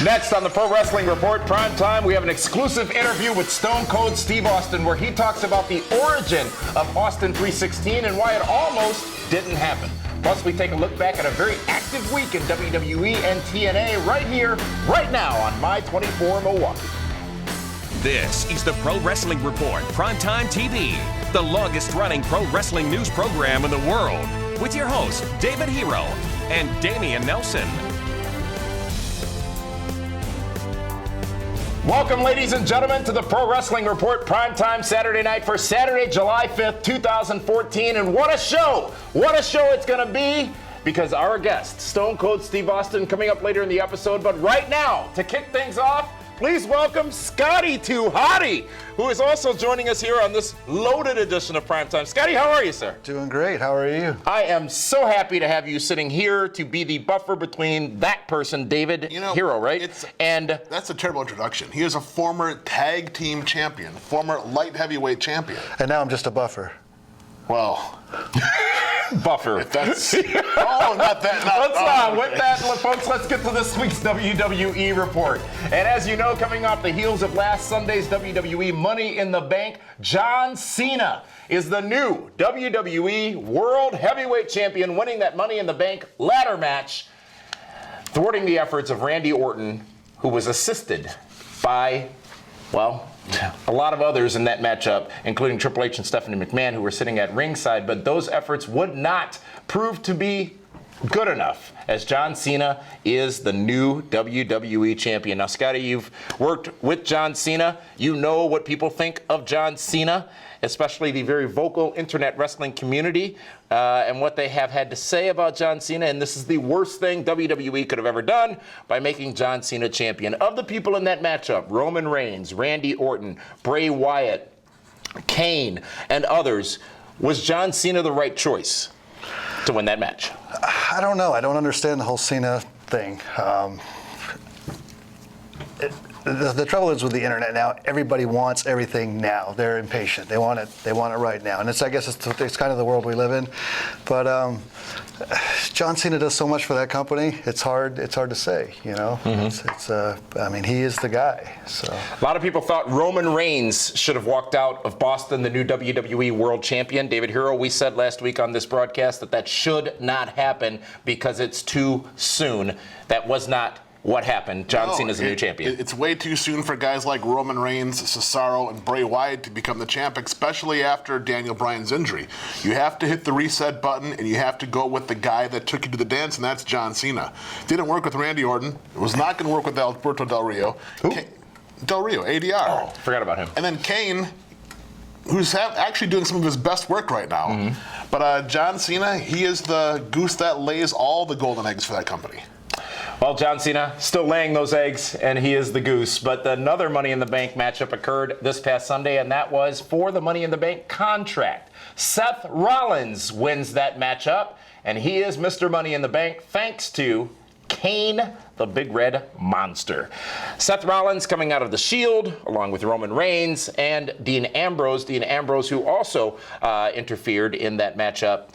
Next on the Pro Wrestling Report Primetime, we have an exclusive interview with Stone Cold Steve Austin where he talks about the origin of Austin 316 and why it almost didn't happen. Plus, we take a look back at a very active week in WWE and TNA right here, right now on My 24 Milwaukee. This is the Pro Wrestling Report Primetime TV, the longest-running pro wrestling news program in the world, with your hosts David Hero and Damian Nelson. Welcome, ladies and gentlemen, to the Pro Wrestling Report Primetime Saturday night for Saturday, July 5th, 2014. And what a show! What a show it's going to be, because our guest, Stone Cold Steve Austin, coming up later in the episode. But right now, to kick things off, please welcome Scotty to Hotty, who is also joining us here on this loaded edition of Primetime. Scotty, how are you, sir? Doing great. How are you? I am so happy to have you sitting here to be the buffer between that person, David Hero, right? That's a terrible introduction. He is a former tag team champion, former light heavyweight champion. And now I'm just a buffer. Well, buffer. That's not that. With that, folks, let's get to this week's WWE report. And as you know, coming off the heels of last Sunday's WWE Money in the Bank, John Cena is the new WWE World Heavyweight Champion, winning that Money in the Bank ladder match, thwarting the efforts of Randy Orton, who was assisted by, a lot of others in that matchup, including Triple H and Stephanie McMahon, who were sitting at ringside, but those efforts would not prove to be good enough, as John Cena is the new WWE champion. Now, Scotty, you've worked with John Cena. You know what people think of John Cena, especially the very vocal internet wrestling community, and what they have had to say about John Cena. And this is the worst thing WWE could have ever done by making John Cena champion. Of the people in that matchup, Roman Reigns, Randy Orton, Bray Wyatt, Kane, and others, was John Cena the right choice to win that match? I don't know. I don't understand the whole Cena thing. The trouble is with the internet now, everybody wants everything now. They're impatient. They want it right now. And I guess it's kind of the world we live in. But John Cena does so much for that company. It's hard to say, you know. Mm-hmm. He is the guy. So a lot of people thought Roman Reigns should have walked out of Boston, the new WWE World Champion. David Hero, we said last week on this broadcast that should not happen because it's too soon. That was not what happened. John Cena's the new champion. It's way too soon for guys like Roman Reigns, Cesaro, and Bray Wyatt to become the champ, especially after Daniel Bryan's injury. You have to hit the reset button, and you have to go with the guy that took you to the dance, and that's John Cena. Didn't work with Randy Orton. It was not going to work with Alberto Del Rio. Who? Del Rio, ADR. Oh, forgot about him. And then Kane, who's actually doing some of his best work right now. Mm-hmm. But John Cena, he is the goose that lays all the golden eggs for that company. Well, John Cena still laying those eggs, and he is the goose. But another Money in the Bank matchup occurred this past Sunday, and that was for the Money in the Bank contract. Seth Rollins wins that matchup, and he is Mr. Money in the Bank thanks to Kane, the Big Red Monster. Seth Rollins coming out of the Shield, along with Roman Reigns and Dean Ambrose. Dean Ambrose, who also interfered in that matchup.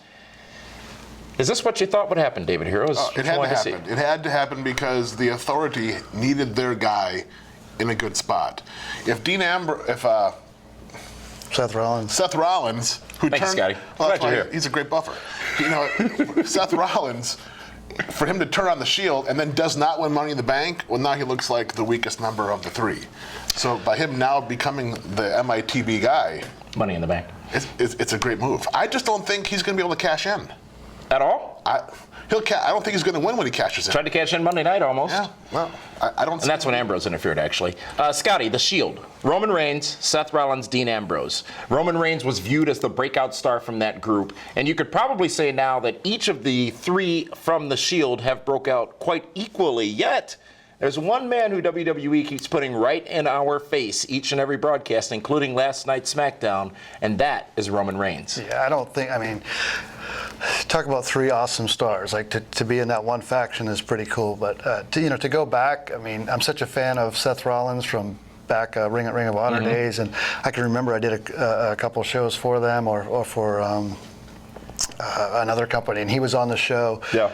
Is this what you thought would happen, David Hero? It had to happen. It had to happen because the Authority needed their guy in a good spot. If Seth Rollins, who Thank you, Scotty. He's a great buffer. You know, Seth Rollins, for him to turn on the Shield and then does not win Money in the Bank, well, now he looks like the weakest member of the three. So by him now becoming the MITB guy, Money in the Bank, it's a great move. I just don't think he's going to be able to cash in. At all? I don't think he's going to win when he cashes in. Tried to cash in Monday night almost. Yeah, well, I don't. And that's when Ambrose interfered, actually. Scotty, the Shield. Roman Reigns, Seth Rollins, Dean Ambrose. Roman Reigns was viewed as the breakout star from that group, and you could probably say now that each of the three from the Shield have broke out quite equally, yet there's one man who WWE keeps putting right in our face each and every broadcast, including last night's SmackDown, and that is Roman Reigns. Yeah, talk about three awesome stars. Like to be in that one faction is pretty cool. But to go back, I'm such a fan of Seth Rollins from back Ring of Honor days, and I can remember I did a couple shows for them or for another company, and he was on the show. Yeah.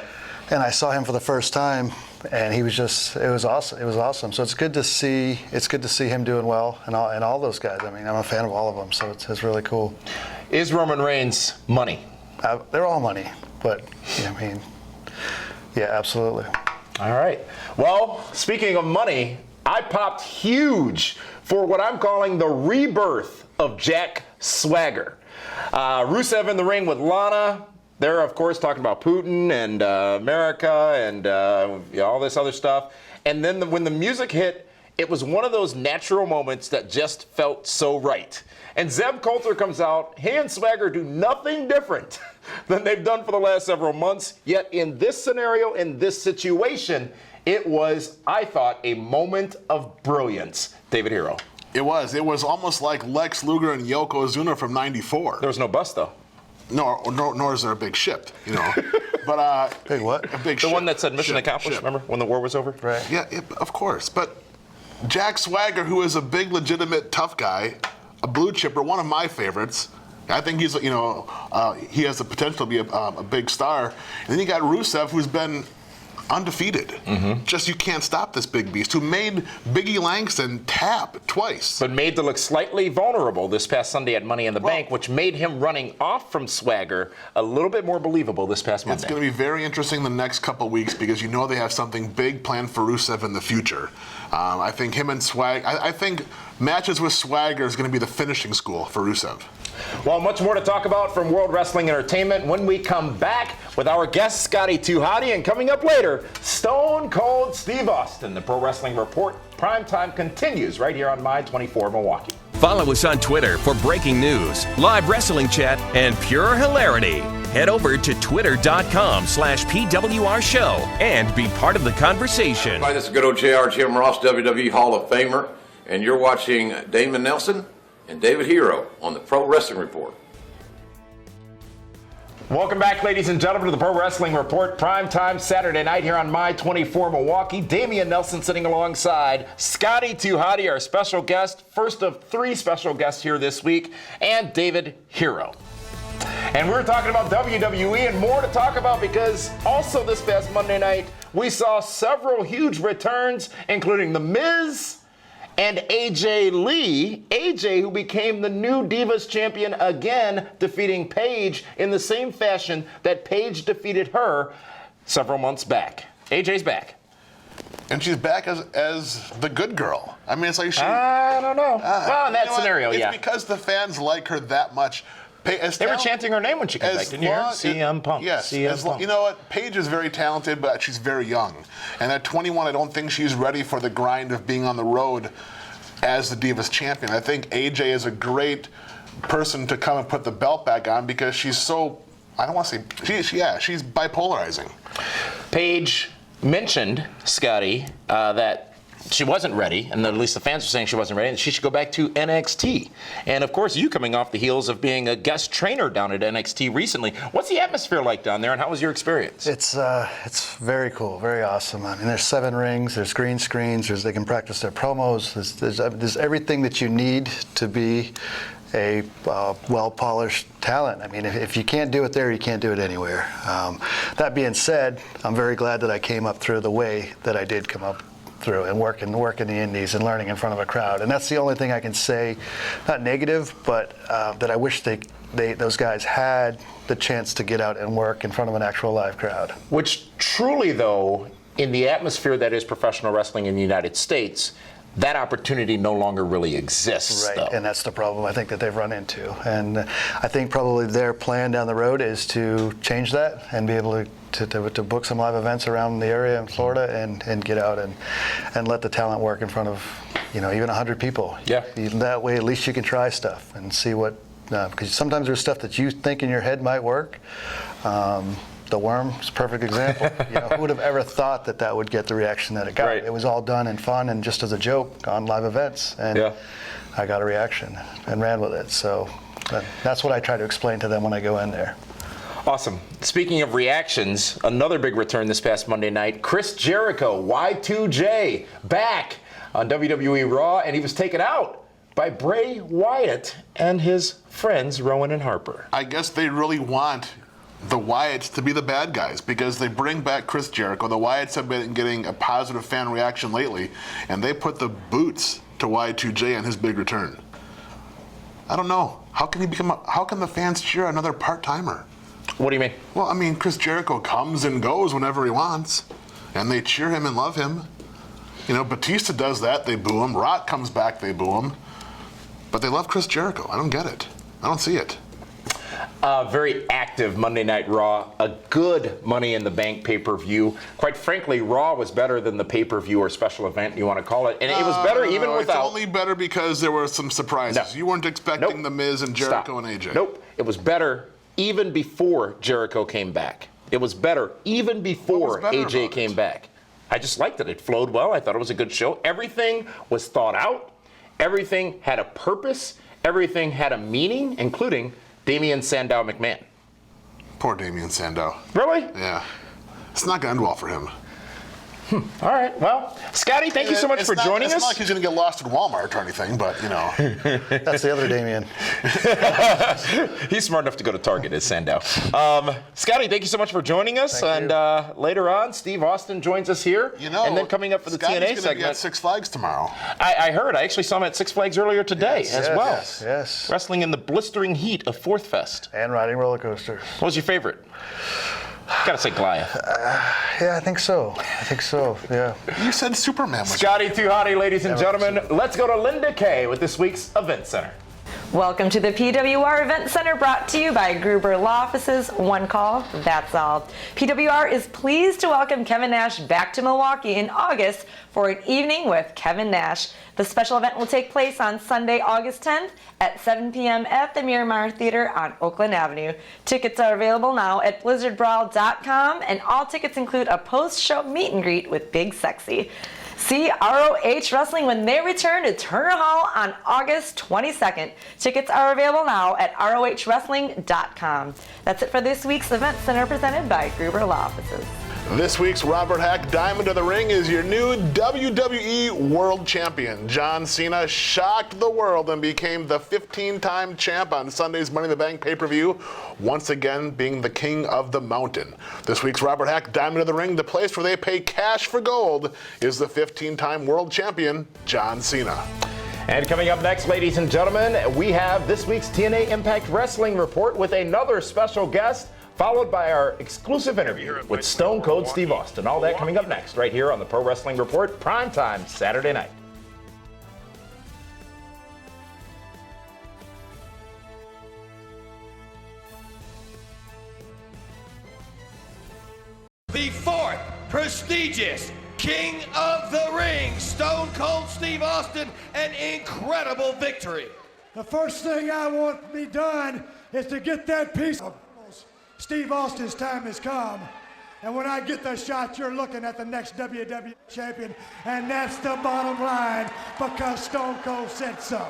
And I saw him for the first time And he was it was awesome. It was awesome. So it's good to see him doing well, and all those guys. I mean, I'm a fan of all of them, so it's really cool. Is Roman Reigns money? They're all money, but yeah, I mean, yeah, absolutely. All right. Well, speaking of money, I popped huge for what I'm calling the rebirth of Jack Swagger. Rusev in the ring with Lana. They're, of course, talking about Putin and America and all this other stuff. And then when the music hit, it was one of those natural moments that just felt so right. And Zeb Coulter comes out. He and Swagger do nothing different than they've done for the last several months. Yet in this scenario, in this situation, it was, I thought, a moment of brilliance. David Hero. It was. It was almost like Lex Luger and Yokozuna from '94. There was no bus, though. Nor is there a big ship, you know. But big what? A big the ship. One that said mission accomplished. Ship. Remember when the war was over? Right. Yeah, of course. But Jack Swagger, who is a big, legitimate, tough guy, a blue chipper, one of my favorites. I think he's, he has the potential to be a big star. And then you got Rusev, who's been undefeated. Mm-hmm. Just you can't stop this big beast, who made Biggie Langston tap twice. But made to look slightly vulnerable this past Sunday at Money in the Bank, which made him running off from Swagger a little bit more believable this past Monday. It's going to be very interesting the next couple weeks because they have something big planned for Rusev in the future. I think him and I think matches with Swagger is going to be the finishing school for Rusev. Well, much more to talk about from World Wrestling Entertainment when we come back with our guest, Scotty Hotty, and coming up later, Stone Cold Steve Austin. The Pro Wrestling Report Primetime continues right here on My 24 Milwaukee. Follow us on Twitter for breaking news, live wrestling chat, and pure hilarity. Head over to twitter.com/PWR show and be part of the conversation. Hi, this is good old JR Jim Ross, WWE Hall of Famer, and you're watching Damon Nelson and David Hero on the Pro Wrestling Report. Welcome back, ladies and gentlemen, to the Pro Wrestling Report, primetime Saturday night here on My 24 Milwaukee. Damian Nelson sitting alongside Scotty Hotty, our special guest, first of 3 special guests here this week, and David Hero. And we're talking about WWE and more to talk about because also this past Monday night, we saw several huge returns, including The Miz and AJ Lee. AJ, who became the new Divas champion again, defeating Paige in the same fashion that Paige defeated her several months back. AJ's back. And she's back as the good girl. I mean, it's like I don't know. Well, in that scenario, it's because the fans like her that much. They were chanting her name when she came back, didn't you hear? CM Punk. Yes. CM Punk. You know what? Paige is very talented, but she's very young. And at 21, I don't think she's ready for the grind of being on the road as the Divas champion. I think AJ is a great person to come and put the belt back on because she's so, I don't want to say, she's bipolarizing. Paige mentioned, Scotty, that she wasn't ready, and at least the fans were saying she wasn't ready, and she should go back to NXT. And of course, you coming off the heels of being a guest trainer down at NXT recently. What's the atmosphere like down there, and how was your experience? It's very cool, very awesome. I mean, there's 7 rings, there's green screens, they can practice their promos. There's everything that you need to be a well-polished talent. I mean, if you can't do it there, you can't do it anywhere. That being said, I'm very glad that I came up through the way that I did come up through and work in the indies and learning in front of a crowd. And that's the only thing I can say, not negative, but that I wish those guys had the chance to get out and work in front of an actual live crowd. Which truly, though, in the atmosphere that is professional wrestling in the United States, that opportunity no longer really exists. Right, though. and that's the problem I think that they've run into. And I think probably their plan down the road is to change that and be able to book some live events around the area in Florida and get out and let the talent work in front of, even 100 people. Yeah. That way, at least you can try stuff and see what, because sometimes there's stuff that you think in your head might work. The Worm is a perfect example. Who would have ever thought that would get the reaction that it got? Right. It was all done in fun and just as a joke on live events. And I got a reaction and ran with it. So that's what I try to explain to them when I go in there. Awesome. Speaking of reactions, another big return this past Monday night. Chris Jericho, Y2J, back on WWE Raw, and he was taken out by Bray Wyatt and his friends Rowan and Harper. I guess they really want the Wyatts to be the bad guys because they bring back Chris Jericho. The Wyatts have been getting a positive fan reaction lately, and they put the boots to Y2J on his big return. I don't know. How can the fans cheer another part-timer? What do you mean? Well, I mean, Chris Jericho comes and goes whenever he wants, and they cheer him and love him. You know, Batista does that, they boo him. Rock comes back, they boo him. But they love Chris Jericho. I don't get it. I don't see it. Very active Monday Night Raw, a good Money in the Bank pay-per-view. Quite frankly, Raw was better than the pay-per-view or special event, you want to call it. And it was better even without... It's only better because there were some surprises. No. You weren't expecting The Miz and Jericho and AJ. Nope. It was better even before Jericho came back. It was better even before AJ came back. I just liked it. It flowed well. I thought it was a good show. Everything was thought out. Everything had a purpose. Everything had a meaning, including Damian Sandow McMahon. Poor Damian Sandow. Really? Yeah. It's not going to end well for him. All right. Well, Scotty, thank you so much for joining us. It's not like he's going to get lost at Walmart or anything, but, you know. That's the other Damien. He's smart enough to go to Target, is Sandow. Scotty, thank you so much for joining us. Thank and later on, Steve Austin joins us here. You know, and then coming up for the Scotty's TNA gonna segment. be at Six Flags tomorrow. I heard. I actually saw him at Six Flags earlier today as well. Yes. Wrestling in the blistering heat of Fourth Fest. And riding roller coasters. What was your favorite? Gotta say Goliath. Yeah, I think so. Yeah. You said Superman was... Scotty too Hotty, ladies and gentlemen. Let's go to Linda Kay with this week's Event Center. Welcome to the PWR Event Center, brought to you by Gruber Law Offices. One call, that's all. PWR is pleased to welcome Kevin Nash back to Milwaukee in August for an evening with Kevin Nash. The special event will take place on Sunday, August 10th at 7 p.m. at the Miramar Theater on Oakland Avenue. Tickets are available now at blizzardbrawl.com, and all tickets include a post-show meet and greet with Big Sexy. See ROH Wrestling when they return to Turner Hall on August 22nd. Tickets are available now at rohwrestling.com. That's it for this week's Event Center presented by Gruber Law Offices. This week's Robert Hack Diamond of the Ring is your new WWE World Champion. John Cena shocked the world and became the 15-time champ on Sunday's Money in the Bank pay-per-view, once again being the king of the mountain. This week's Robert Hack Diamond of the Ring, the place where they pay cash for gold, is the 15-time world champion, John Cena. And coming up next, ladies and gentlemen, we have this week's TNA Impact Wrestling Report with another special guest, followed by our exclusive interview with Stone Cold Steve Austin. All that coming up next, right here on the Pro Wrestling Report, primetime Saturday night. The fourth prestigious King of the Ring, Stone Cold Steve Austin, an incredible victory. The first thing I want to be done is to get that piece of Steve Austin's time has come. And when I get the shot, you're looking at the next WWE champion. And that's the bottom line, because Stone Cold said so.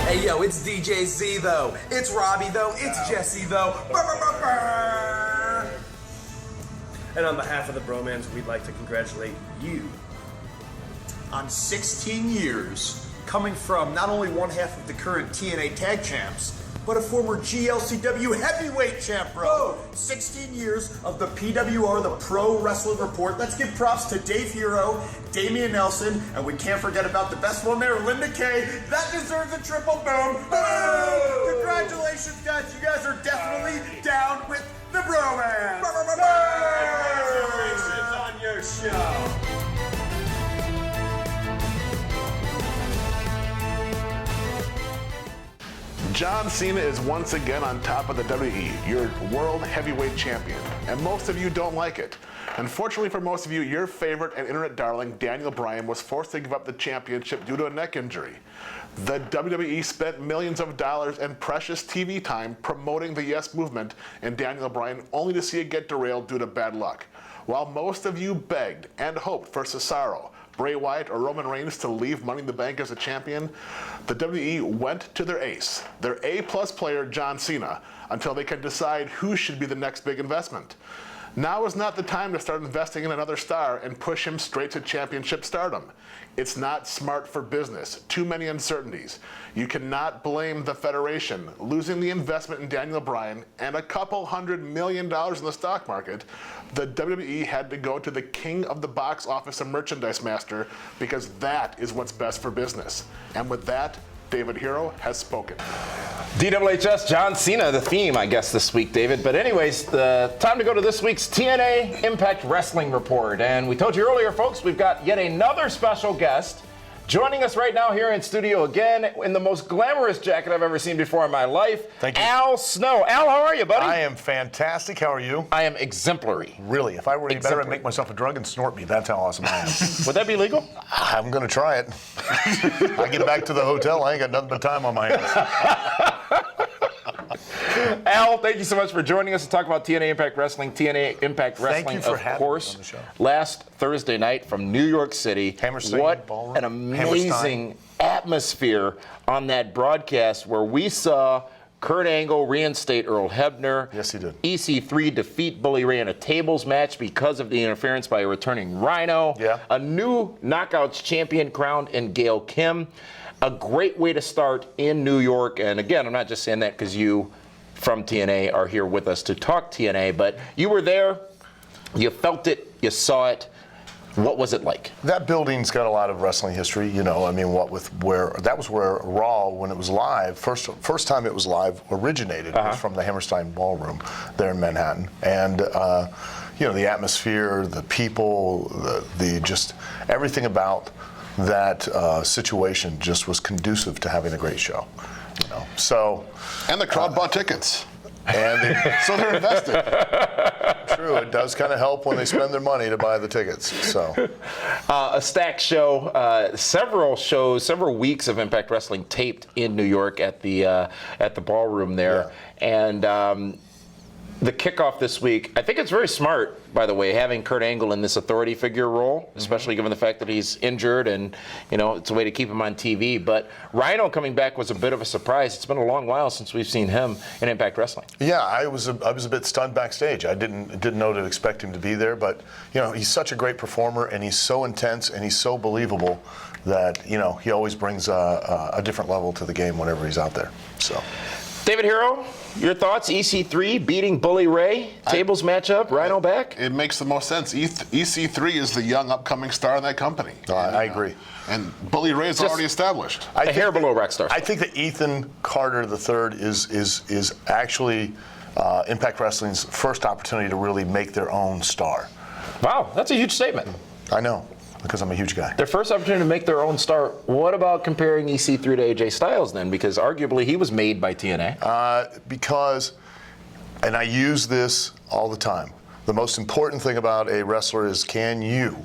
Hey yo, it's DJ Z though. It's Robbie though. It's Jesse though. And on behalf of the Bromans, we'd like to congratulate you on 16 years, coming from not only one half of the current TNA Tag Champs, but a former GLCW Heavyweight Champ, bro. 16 years of the PWR, the Pro Wrestling Report. Let's give props to Dave Hero, Damian Nelson, and we can't forget about the best one there, Linda Kay. That deserves a triple boom. Boom! Congratulations, guys. You guys are definitely down with the Bromans. Congratulations on your show. John Cena is once again on top of the WWE, your World Heavyweight Champion, and most of you don't like it. Unfortunately for most of you, your favorite and internet darling, Daniel Bryan, was forced to give up the championship due to a neck injury. The WWE spent millions of dollars and precious TV time promoting the Yes Movement and Daniel Bryan, only to see it get derailed due to bad luck. While most of you begged and hoped for Cesaro, Bray Wyatt or Roman Reigns to leave Money in the Bank as a champion, the WWE went to their ace, their A-plus player, John Cena, until they could decide who should be the next big investment. Now is not the time to start investing in another star and push him straight to championship stardom. It's not smart for business. Too many uncertainties. You cannot blame the Federation. Losing the investment in Daniel Bryan and a couple $100 million in the stock market, the WWE had to go to the king of the box office and merchandise master because that is what's best for business. And with that, David Hero has spoken. DWHS, John Cena, the theme, I guess, this week, David. But anyways, time to go to this week's TNA Impact Wrestling Report. And we told you earlier, folks, we've got yet another special guest joining us right now here in studio again in the most glamorous jacket I've ever seen before in my life. Thank you. Al Snow. Al, how are you, buddy? I am fantastic. How are you? I am exemplary. Really? If I were any better, I'd make myself a drug and snort me. That's how awesome I am. Would that be legal? I'm going to try it. I get back to the hotel, I ain't got nothing but time on my hands. Al, thank you so much for joining us to talk about TNA Impact Wrestling. TNA Impact Wrestling, thank you for of having course, us on the show. Last Thursday night from New York City. Hammerstein what Ballroom. an amazing atmosphere on that broadcast where we saw Kurt Angle reinstate Earl Hebner. Yes, he did. EC3 defeat Bully Ray in a tables match because of the interference by a returning Rhino. Yeah. A new Knockouts champion crowned in Gail Kim. A great way to start in New York. And again, I'm not just saying that because you from TNA are here with us to talk TNA, but you were there, you felt it, you saw it. What was it like? That building's got a lot of wrestling history, you know. I mean, that was where Raw, when it was live, first time it was live, originated. It was from the Hammerstein Ballroom there in Manhattan, and you know, the atmosphere, the people, the just everything about that situation just was conducive to having a great show. You know, so. And the crowd bought tickets. And so they're invested. True, it does kind of help when they spend their money to buy the tickets. So, a stacked show, several weeks of Impact Wrestling taped in New York at the ballroom there, and the kickoff this week. I think it's very smart, by the way, having Kurt Angle in this authority figure role, especially given the fact that he's injured, and you know it's a way to keep him on TV. But Rhino coming back was a bit of a surprise. It's been a long while since we've seen him in Impact Wrestling. Yeah, I was a bit stunned backstage. I didn't know to expect him to be there, but you know he's such a great performer, and he's so intense, and he's so believable that you know he always brings a different level to the game whenever he's out there. So, David Hero, your thoughts? EC3 beating Bully Ray, tables matchup, Rhino back? It makes the most sense. EC3 is the young upcoming star in that company. I agree. And Bully Ray is already established. A hair below Rockstar. I think that Ethan Carter III is actually Impact Wrestling's first opportunity to really make their own star. Wow, that's a huge statement. I know, because I'm a huge guy. Their first opportunity to make their own star. What about comparing EC3 to AJ Styles then? Because arguably he was made by TNA. Because, and I use this all the time, the most important thing about a wrestler is can you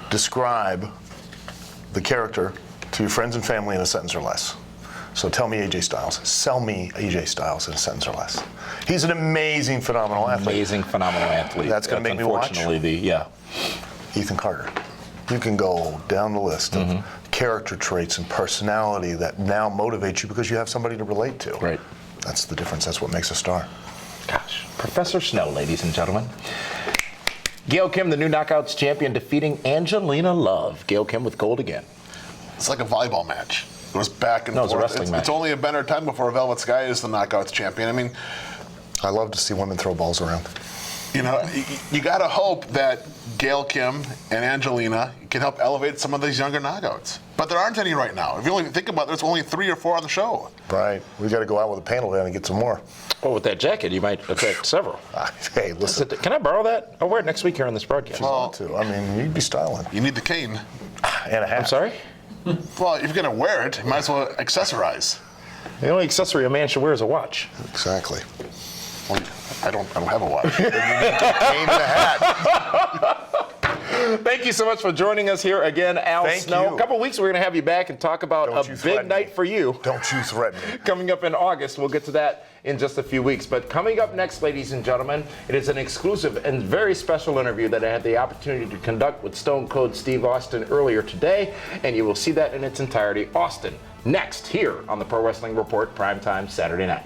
describe the character to your friends and family in a sentence or less? So tell me AJ Styles. Sell me AJ Styles in a sentence or less. He's an amazing, phenomenal athlete. Amazing, phenomenal athlete. That's going to make me watch. Unfortunately, Ethan Carter. You can go down the list of character traits and personality that now motivate you because you have somebody to relate to. Right. That's the difference. That's what makes a star. Gosh. Professor Snow, ladies and gentlemen. Gail Kim, the new Knockouts champion, defeating Angelina Love. Gail Kim with gold again. It's like a volleyball match. It goes back and forth. It's a wrestling match. It's only a better time before Velvet Sky is the Knockouts champion. I mean, I love to see women throw balls around. You know, you got to hope that Gail Kim and Angelina can help elevate some of these younger knockouts. But there aren't any right now. If you only think about it, there's only 3 or 4 on the show. Right. We got to go out with a panel down and get some more. Well, with that jacket, you might affect several. Hey, listen. Can I borrow that? I'll wear it next week here on this broadcast. Well, I mean, you'd be styling. You need the cane. And a hat. I'm sorry? Well, if you're going to wear it, you might as well accessorize. The only accessory a man should wear is a watch. Exactly. Well, I don't have a watch. Then you need a cane and a hat. Thank you so much for joining us here again, Al Thank Snow. you. A couple of weeks, we're going to have you back and talk about a big night for you. Don't you threaten me. Coming up in August. We'll get to that in just a few weeks. But coming up next, ladies and gentlemen, it is an exclusive and very special interview that I had the opportunity to conduct with Stone Cold Steve Austin earlier today, and you will see that in its entirety. Austin, next here on the Pro Wrestling Report, primetime Saturday night.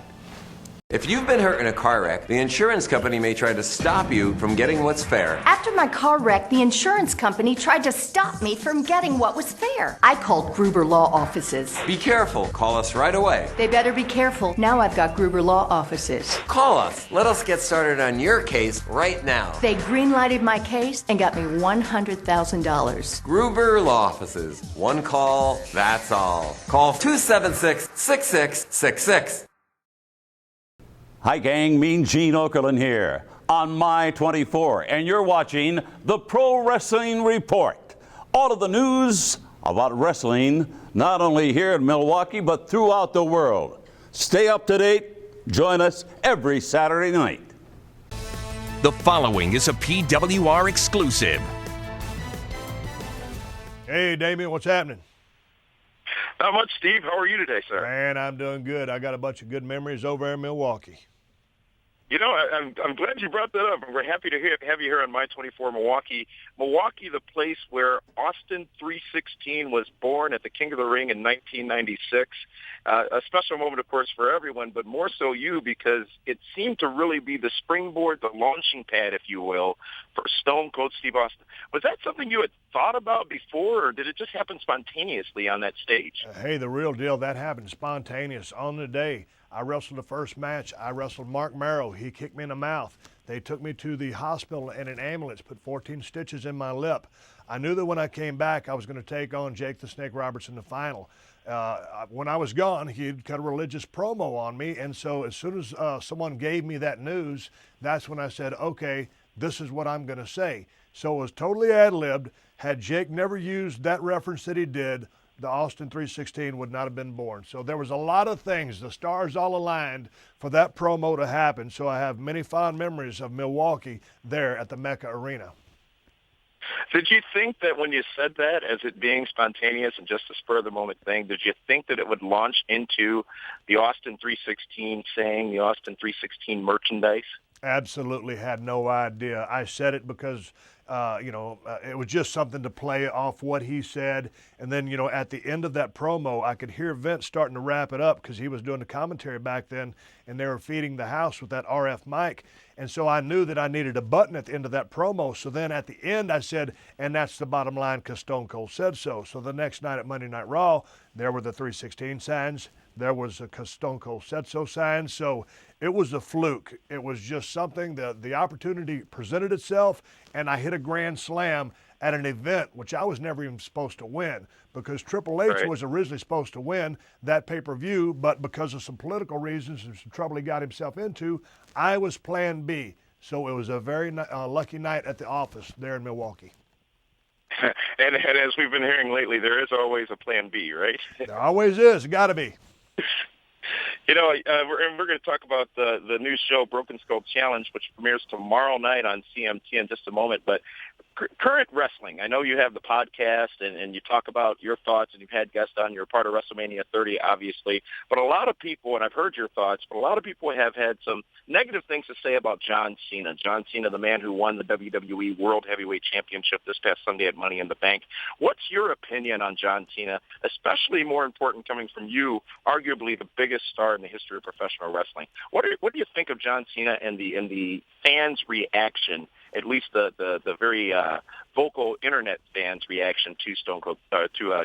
If you've been hurt in a car wreck, the insurance company may try to stop you from getting what's fair. After my car wreck, the insurance company tried to stop me from getting what was fair. I called Gruber Law Offices. Be careful. Call us right away. They better be careful. Now I've got Gruber Law Offices. Call us. Let us get started on your case right now. They green-lighted my case and got me $100,000. Gruber Law Offices. One call, that's all. Call 276-6666. Hi gang, Mean Gene Okerlund here on My 24, and you're watching the Pro Wrestling Report. All of the news about wrestling, not only here in Milwaukee, but throughout the world. Stay up to date. Join us every Saturday night. The following is a PWR exclusive. Hey, Damien, what's happening? Not much, Steve. How are you today, sir? Man, I'm doing good. I got a bunch of good memories over in Milwaukee. You know, I'm glad you brought that up. We're happy to have you here on My 24 Milwaukee. Milwaukee, the place where Austin 316 was born at the King of the Ring in 1996. A special moment, of course, for everyone, but more so you, because it seemed to really be the springboard, the launching pad, if you will, for Stone Cold Steve Austin. Was that something you had thought about before, or did it just happen spontaneously on that stage? Hey, the real deal, that happened spontaneous on the day. I wrestled the first match. I wrestled Mark Marrow. He kicked me in the mouth. They took me to the hospital in an ambulance, put 14 stitches in my lip. I knew that when I came back, I was going to take on Jake the Snake Roberts in the final. When I was gone, he had cut a religious promo on me, and so as soon as someone gave me that news, that's when I said, okay, this is what I'm going to say. So it was totally ad-libbed. Had Jake never used that reference that he did, the Austin 316 would not have been born. So there was a lot of things. The stars all aligned for that promo to happen. So I have many fond memories of Milwaukee there at the Mecca Arena. Did you think that when you said that, as it being spontaneous and just a spur-of-the-moment thing, did you think that it would launch into the Austin 316 saying, the Austin 316 merchandise? Absolutely had no idea. I said it because it was just something to play off what he said. And then, at the end of that promo, I could hear Vince starting to wrap it up because he was doing the commentary back then, and they were feeding the house with that RF mic. And so I knew that I needed a button at the end of that promo. So then at the end, I said, and that's the bottom line because Stone Cold said so. So the next night at Monday Night Raw, there were the 316 signs. There was a Stone Cold said so sign. So it was a fluke. It was just something that the opportunity presented itself, and I hit a grand slam at an event which I was never even supposed to win because Triple H was originally supposed to win that pay-per-view, but because of some political reasons and some trouble he got himself into, I was plan B. So it was a very lucky night at the office there in Milwaukee. And as we've been hearing lately, there is always a plan B, right? There always is. Got to be. We're going to talk about the new show, Broken Skull Challenge, which premieres tomorrow night on CMT in just a moment. But current wrestling, I know you have the podcast and you talk about your thoughts, and you've had guests on. You're part of WrestleMania 30, obviously. But a lot of people, and I've heard your thoughts, but a lot of people have had some negative things to say about John Cena. John Cena, the man who won the WWE World Heavyweight Championship this past Sunday at Money in the Bank. What's your opinion on John Cena, especially more important coming from you, arguably the biggest star in the history of professional wrestling? What do you think of John Cena and the fans' reaction, at least the very vocal internet fans' reaction to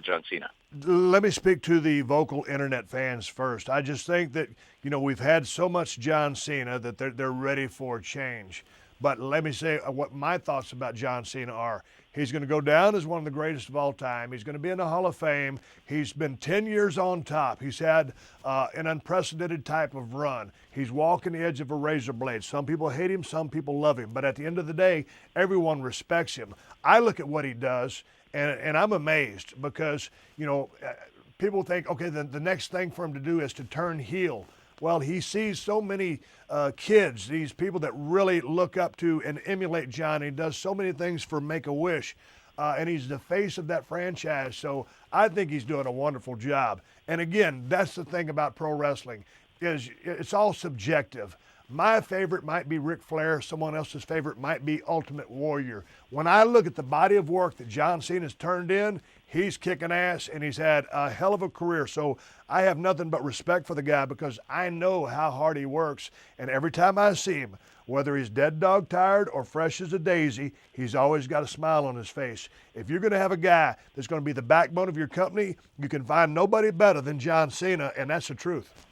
John Cena? Let me speak to the vocal internet fans first. I just think that, we've had so much John Cena that they're ready for change. But let me say what my thoughts about John Cena are. He's going to go down as one of the greatest of all time. He's going to be in the Hall of Fame. He's been 10 years on top. He's had an unprecedented type of run. He's walking the edge of a razor blade. Some people hate him, some people love him. But at the end of the day, everyone respects him. I look at what he does, and I'm amazed because, people think, okay, the next thing for him to do is to turn heel. Well, he sees so many kids, these people that really look up to and emulate John. He does so many things for Make-A-Wish, and he's the face of that franchise. So I think he's doing a wonderful job. And again, that's the thing about pro wrestling, is it's all subjective. My favorite might be Ric Flair. Someone else's favorite might be Ultimate Warrior. When I look at the body of work that John Cena's turned in, he's kicking ass, and he's had a hell of a career. So I have nothing but respect for the guy because I know how hard he works. And every time I see him, whether he's dead dog tired or fresh as a daisy, he's always got a smile on his face. If you're going to have a guy that's going to be the backbone of your company, you can find nobody better than John Cena, and that's the truth.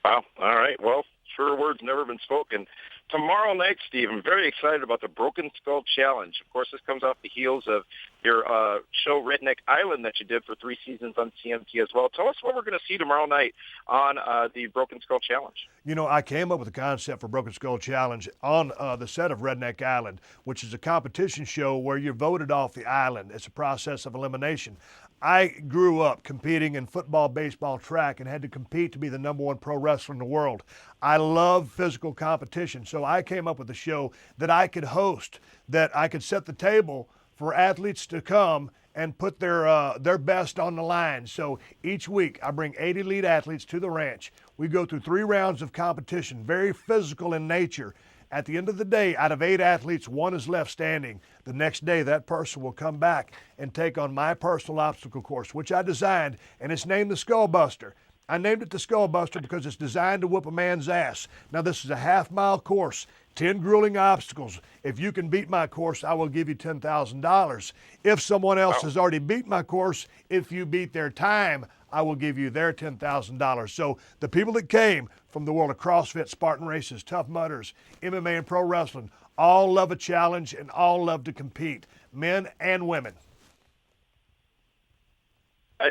Wow. All right. Well, sure words never been spoken. Tomorrow night, Steve, I'm very excited about the Broken Skull Challenge. Of course, this comes off the heels of your show Redneck Island that you did for 3 seasons on CMT as well. Tell us what we're going to see tomorrow night on the Broken Skull Challenge. You know, I came up with a concept for Broken Skull Challenge on the set of Redneck Island, which is a competition show where you're voted off the island. It's a process of elimination. I grew up competing in football, baseball, track, and had to compete to be the #1 pro wrestler in the world. I love physical competition, so I came up with a show that I could host, that I could set the table for athletes to come and put their best on the line. So each week I bring 8 elite athletes to the ranch. We go through 3 rounds of competition, very physical in nature. At the end of the day, out of 8 athletes, 1 is left standing. The next day, that person will come back and take on my personal obstacle course, which I designed, and it's named the Skullbuster. I named it the Skullbuster because it's designed to whoop a man's ass. Now, this is a half-mile course, 10 grueling obstacles. If you can beat my course, I will give you $10,000. If someone else has already beat my course, if you beat their time, I will give you their $10,000. So the people that came from the world of CrossFit, Spartan races, Tough Mudders, MMA, and pro wrestling all love a challenge and all love to compete, men and women.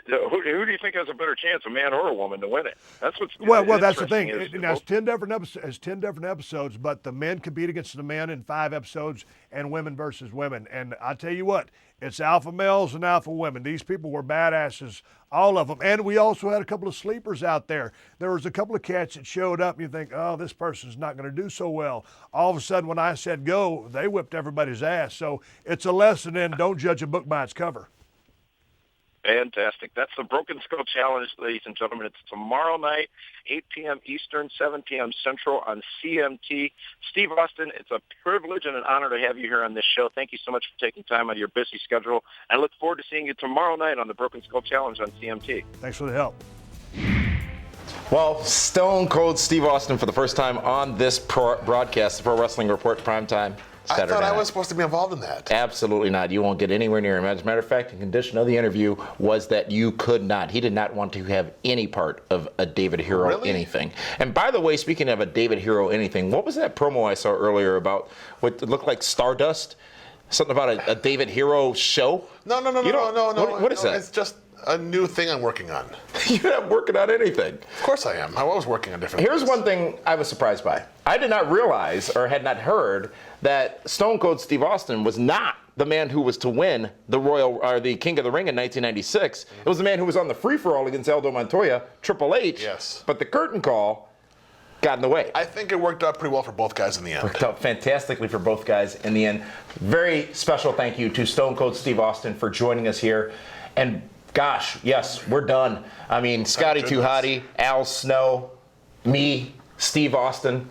Who do you think has a better chance, a man or a woman, to win it? That's what's well. That's the thing. It's 10 different episodes, but the men compete against the men in 5 episodes, and women versus women. And I tell you what, it's alpha males and alpha women. These people were badasses, all of them. And we also had a couple of sleepers out there. There was a couple of cats that showed up, and you think, oh, this person's not going to do so well. All of a sudden, when I said go, they whipped everybody's ass. So it's a lesson in don't judge a book by its cover. Fantastic. That's the Broken Skull Challenge, ladies and gentlemen. It's tomorrow night, 8 p.m. Eastern, 7 p.m. Central on CMT. Steve Austin, it's a privilege and an honor to have you here on this show. Thank you so much for taking time out of your busy schedule. I look forward to seeing you tomorrow night on the Broken Skull Challenge on CMT. Thanks for the help. Well, Stone Cold Steve Austin for the first time on this broadcast, the Pro Wrestling Report Primetime. Saturday I thought I night. was supposed to be involved in that. Absolutely not. You won't get anywhere near him. As a matter of fact, the condition of the interview was that you could not. He did not want to have any part of a David Hero anything. And by the way, speaking of a David Hero anything, what was that promo I saw earlier about what looked like Stardust? Something about a David Hero show? No. What is that? It's just a new thing I'm working on. You're not working on anything. Of course I am. I was working on different Here's things. one thing I was surprised by. I did not realize or had not heard that Stone Cold Steve Austin was not the man who was to win the King of the Ring in 1996. It was the man who was on the free-for-all against Aldo Montoya, Triple H. Yes. But the curtain call got in the way. I think it worked out pretty well for both guys in the end. Worked out fantastically for both guys in the end. Very special thank you to Stone Cold Steve Austin for joining us here. And gosh, yes, we're done. I mean, Scotty Too Hotty, Al Snow, me, Steve Austin.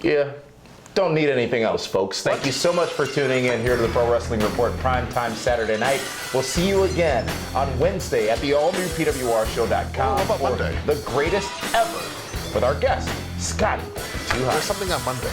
Yeah, don't need anything else, folks. Thank you so much for tuning in here to the Pro Wrestling Report Primetime Saturday night. We'll see you again on Wednesday at the all-new PWRshow.com. What about Monday? The greatest ever with our guest, Scotty Too Hotty. There's something on Monday.